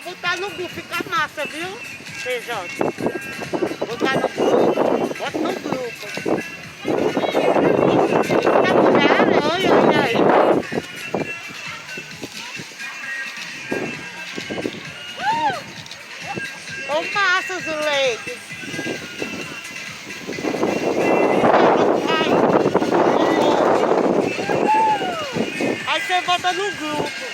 botar no grupo, fica massa, viu? PJ. Botar no grupo. Bota no grupo. Fica mulher, olha aí. Ô massa, Zuleide. Aí você bota no grupo.